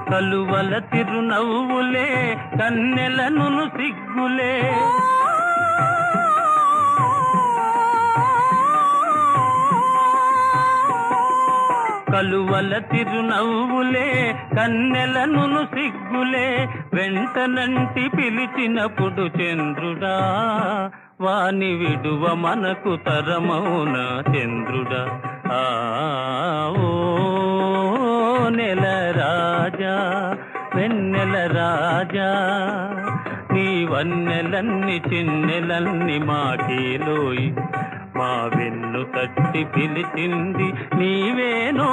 కలువల తిరునవ్వులే కన్నెలను సిగ్గులే కలువల తిరునవ్వులే కన్నెలను సిగ్గులే వెంటనంటి పిలిచినప్పుడు చంద్రుడా వాని విడువ మనకు తరమౌన చంద్రుడా ఓ నెల రాజా వెన్నెల రాజా నీ వన్నెలన్ని చిన్నెలన్ని మాకేలోయి మా వెన్ను తట్టి పిలిచింది నీవేనో